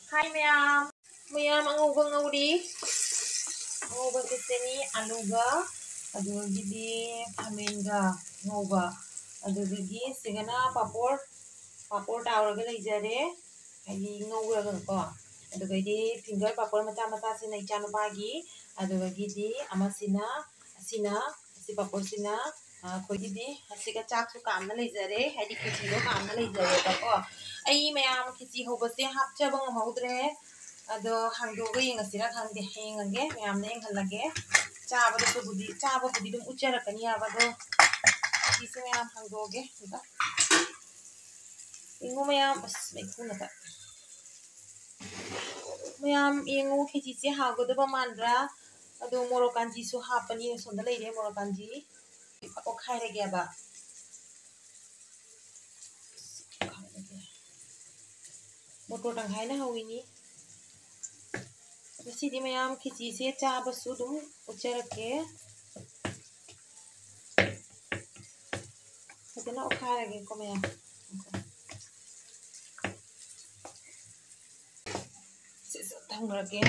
Hai ma'am, ma'am ang ugang ngawdi. Ang ugang kitani aluga, adugidi khamenga ngawba. Adugidi sigana papor tauraga leijare. Haidi ngawraga ko. Adugidi finger papor mata sina ichano pagi. Adugidi amasina si papor sina खोईदी हसीगा चाकसु कामना लेजरे हाइदी खिचिरो कामना लेजरे बको आई मयाम खिचि होबसे हापचबा ngमौद्रे अदो हांदोगा येंगसिरा खांदे हेंगंगे मयामने येंगहलगे चाबा बुदी दुम उच्चरकनी आबादो खिचिसे मयाम हांदोगे दुगा इंगो मयाम बस मेखुनता मयाम इंगो खिचिसे हागोदबा मानद्रा अदो मोरोकांजी सु हापनी सोंदा लेरे मोरोकांजी ओ खाइरेगे बा मोटर तंहाइना हविनी सिदी मयाम खिचिसे चाबसु दुम उच्चरके फजना ओ खाइरेगे को मयाम से थंगरगे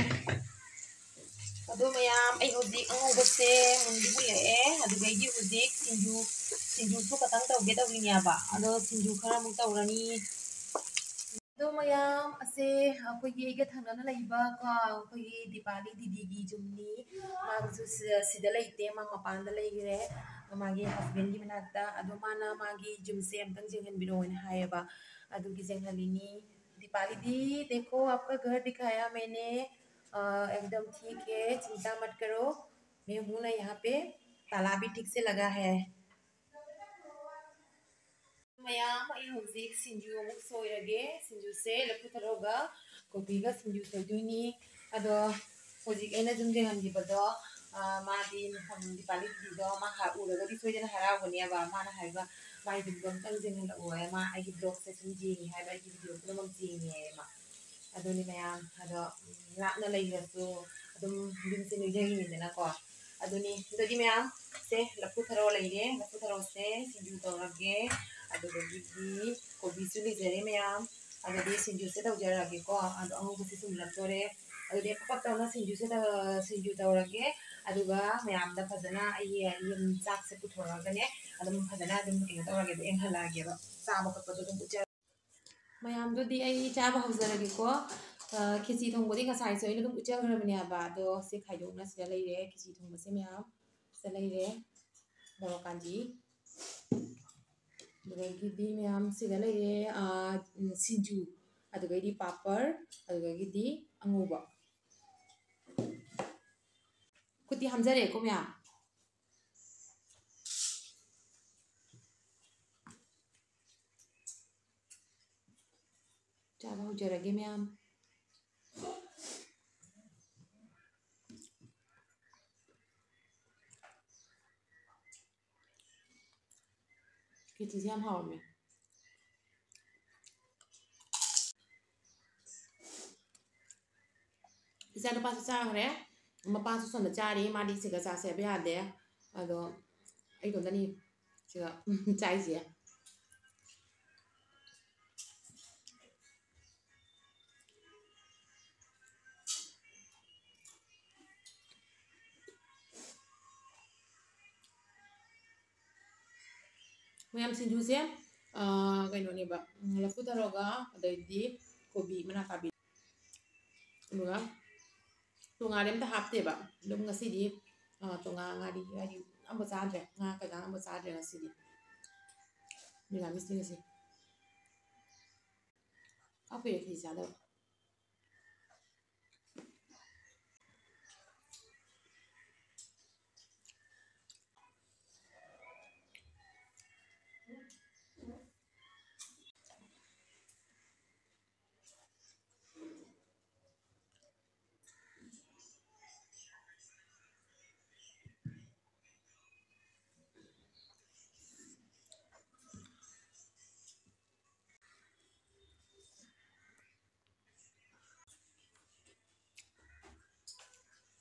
अदो मयाम आई होजिक अंगोबसे मुंदी बुले अदुगैदि होजिक सिंजु सु कतंग तौगे तौगिनियाबा अदो सिंजु खरा मुक तौरनी अदो मयाम असे अखोगी एगे थंगना लैबा का अखोगी दीपावली दीदी जुमनी मागजु सिदा लैते मा मपानदा लैगरे मागी हस्बैंड की मनाकता अदो माना मागी जुमसे अमतंग जेंगन बिरोन हायबा अदुगी जेंगलिनी दीपावली दी देखो आपका घर दिखाया मैंने एकदम ठीक है चिंता मत करो मैं हूं ना यहाँ पे ताला भी ठीक से लगा है मयाम आई हौजिक सिंजु अमुक सोइरगे सिंजु से लफु थरोगा कोबीगा सिंजु सोइदुनी अदो हौजिक एना जुम जेंगनगिबदो मादी हम दीपावली दीदो मा हा उरगदी सोइजना हरावगनी बा माना हाइबा माई बिदो तंग जेंगन ओए मा आगी ब्लॉग से सुम जेंगी हाइबा आगी वीडियो पुनमक जेंगी मा अदोनी मयाम अदो लापना लैगसु अदुम दिनसे नुजगिनिदना को अदोनी दोदी मयाम से लफु थरो लैरे लफु थरो से सिंजु तौरगे अदोगी कोबीसु लिजरे मयाम अदोदी सिंजु से तौजरगे को अदो अंगुबसे सुमलतोरे अदोदी पपतौना सिंजु तौरगे अदुगा मयाम दा फजना आई यम चाक से पुथोरगने अदुम फजना अदुम एंग तौरगे एंगहलागे बा चाबा खपदो दुम उच्चर मयाम दोदी आई चाबा हौजरगे को खिची थोंबोदी ngасai सोइना दुम उच्चरगरबने बा दो से खाइदोना सिदा लैरे खिची थोंबसे मयाम सिदा लैरे मोरोकांजी अदुगैदी मयाम सिदा लैरे सिंजु अदुगैदी पापर अदुगैदी अंगुबा खुदी हमजरे को मयाम चाबा हौजरगे मयाम खिची से हम हावमे इसा नुपा से चाखरे मपा से सोंदा चारी मादी सिगा चासे बे यादे अदो आई दोंदनी सिगा चाइजे मयाम सिंजु से कइनोनेबा लफु थरोगा अदैदी कोबी मना काबी दुगा तोंगारे अमता हापतेबा दुम ngasiदी तोंगा ngari ngari amba चाद्रे nga कदा amba चाद्रे ngasiदी निरामिस नि ngasi आपे खि चादो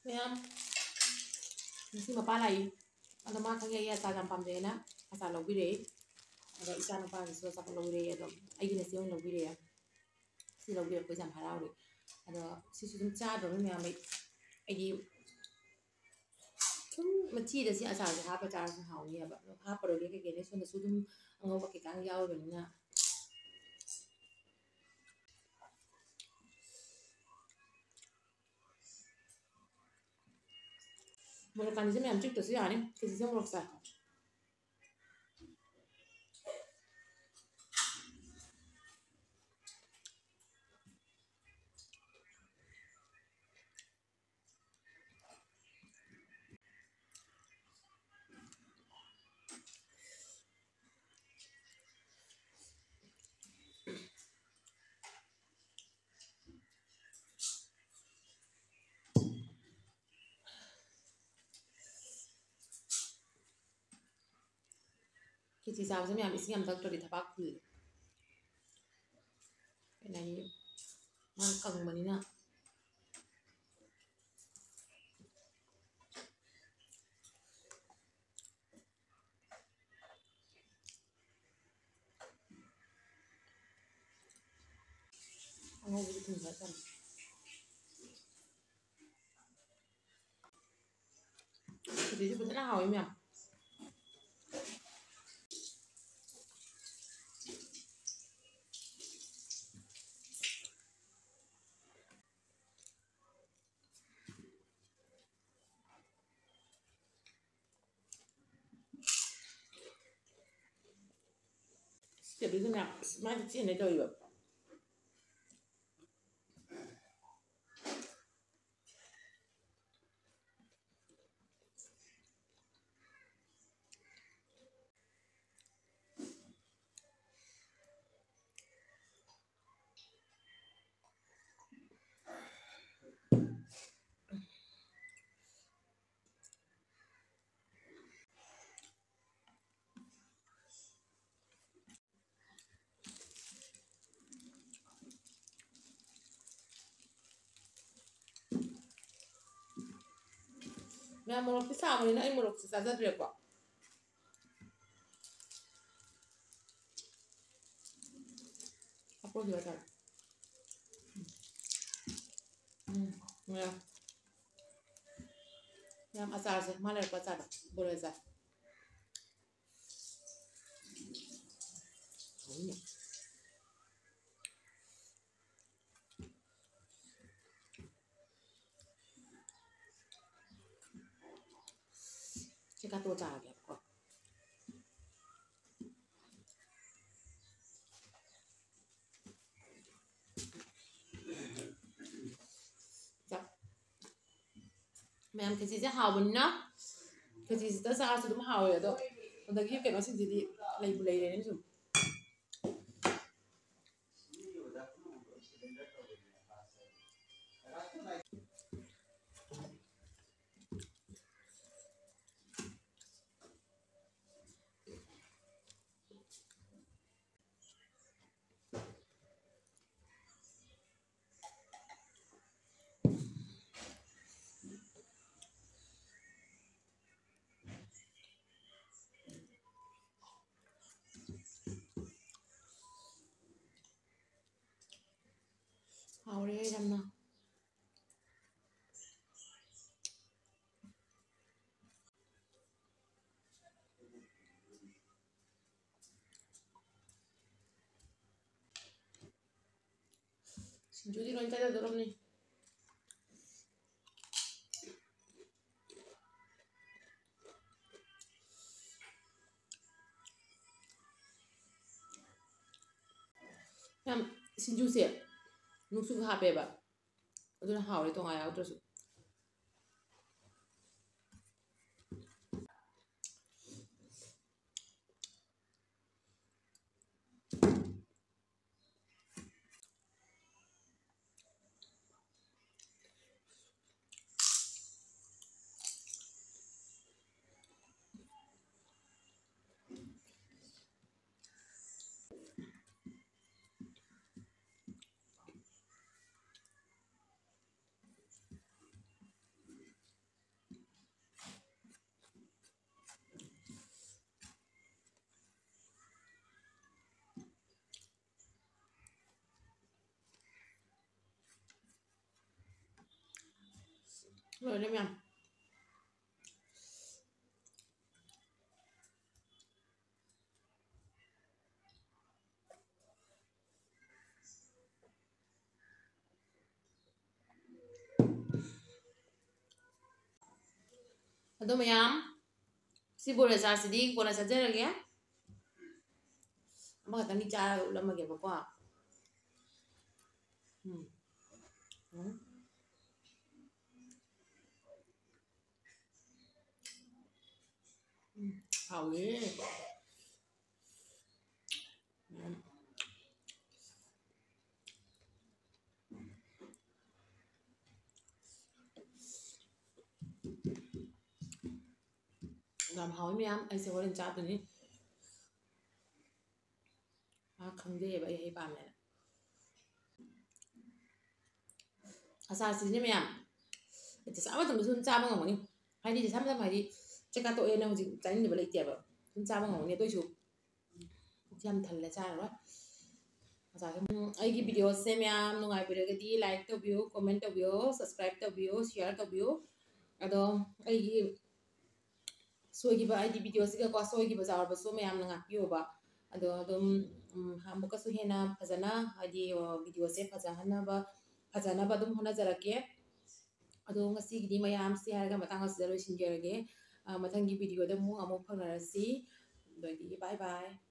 ma'am ngasi mapa lai ado ma khange ya ta jam pamje na asa lobire ado isa no pa so sa lobire ado ai ne se lobire ya si lobire ko jam harau ꯑꯗꯣ ꯁꯤꯁꯨ ꯑꯗꯨꯝ ꯆꯥꯗ꯭ꯔꯕ ꯃꯌꯥꯝ ꯑꯩꯒꯤ ꯁꯨꯝ ꯃꯆꯤꯗ ꯁꯤ ꯑꯆꯥꯔꯁꯦ ꯍꯥꯞꯄ ꯆꯥꯔꯁꯨ ꯍꯥꯎꯅꯤꯕ ꯑꯗꯣ ꯍꯥꯞꯄꯔꯣꯏꯒꯦ ꯀꯩꯀꯩꯅꯦ ꯁꯣꯝꯗꯁꯨ ꯑꯗꯨꯝ ꯑꯉꯧꯕ ꯀꯩꯀꯥ ꯌꯥꯎꯔꯕꯅꯤꯅ ꯃꯣꯔꯣꯛ ꯀꯥꯟꯗꯤꯁꯦ ꯃꯌꯥꯝ ꯆꯤꯛꯇ꯭ꯔꯁꯨ ꯌꯥꯅꯤ ꯀꯦꯖꯤꯁꯦ ꯃꯣꯔꯣꯛ ꯆꯥꯏ ꯈꯦꯆꯤ ꯆꯥꯕꯁꯦ ꯃꯌꯥꯝ ꯏꯁꯤꯡ ꯌꯥꯝ ꯊꯛꯇ꯭ꯔꯗꯤ ꯊꯕꯥꯛ ꯐꯨꯜꯂꯤ ꯀꯩꯅꯣ ꯃꯥꯅ ꯀꯪꯕꯅꯤꯅ ꯑꯉꯧꯕꯁꯦ ꯊꯨꯝ ꯈꯔ ꯆꯝꯃꯦ ꯈꯦꯆꯤꯁꯦ ꯐꯖꯅ ꯍꯥꯎꯋꯤ ꯃꯌꯥꯝ ꯁꯤꯗꯁꯨ ꯃꯌꯥꯝ ꯃꯥꯗꯤ ꯆꯦꯟꯅꯩ ꯇꯧꯔꯤꯕ ꯃꯌꯥꯝ ꯃꯣꯔꯣꯛꯇꯤ ꯁꯥꯕꯅꯤꯅ ꯑꯩ ꯃꯣꯔꯣꯛꯁꯦ ꯆꯥꯖꯗ꯭ꯔꯦꯀꯣ ꯍꯥꯞꯄꯣꯁꯤ ꯍꯥꯏꯇꯥꯔꯦ ꯃꯌꯥꯝ ꯑꯆꯥꯔꯁꯦ ꯃꯥ ꯂꯩꯔꯛꯄ ꯑꯆꯥꯔꯗ ꯕꯣꯔꯣꯏ ꯑꯆꯥꯔ ꯆꯦꯀꯥꯇꯣ ꯆꯥꯔꯒꯦꯕꯀꯣ ꯃꯌꯥꯝ ꯈꯦꯆꯤꯁꯦ ꯍꯥꯎꯕꯅꯤꯅ ꯈꯦꯆꯤꯁꯤꯗ ꯆꯥꯔꯁꯨ ꯑꯗꯨꯝ ꯍꯥꯎꯋꯦ ꯑꯗꯣ ꯑꯗꯒꯤ ꯀꯩꯅꯣꯁꯤꯡꯁꯤꯗꯤ ꯂꯩꯕꯨ ꯂꯩꯔꯦꯅꯦ ꯁꯨꯝ ꯍꯥꯎꯔꯦ ꯌꯥꯝꯅ ꯁꯤꯡꯖꯨꯗꯤ ꯂꯣꯏ ꯆꯥꯖꯗꯧꯔꯕꯅꯤ ꯌꯥꯝ ꯁꯤꯡꯖꯨꯁꯦ ꯅꯨꯡꯁꯨ ꯍꯥꯞꯄꯦꯕ ꯑꯗꯨꯅ ꯍꯥꯎꯔꯦ ꯇꯣꯉꯥꯟ ꯌꯥꯎꯗ꯭ꯔꯁꯨ Rồi mẹ. Aduh mayam, si boleh saya sedih, boleh saja lagi ya. Apa kata ni cara ulam lagi apa? Hmm. Hmm. Hawi. Làm hỏi mayam, anh sẽ có lần chat ini. Khang deh, bayi hay pam ya. Asal sini mayam. Itu sama tuh sun chat bang ngomong ni. Hai di sama sama hai di. Cakap tu yang nak jadi ni balik tiap. Sun chat bang ngomong ni tu isu. Jam thal la chat rồi. Asal cái video xem mayam nung ai video cái di like tu view, comment tu view, subscribe tu view, share tu view. Ado cái soigiba aidi video siga ko soigiba zawar ba so mayam nga piyo ba ado hamuka su hena phajana aidi video se phajana ba dum hona jarake ado ngasi gidi mayam si harga matang asdaro sinjerage matangi video da mu amu phanarasi bye bye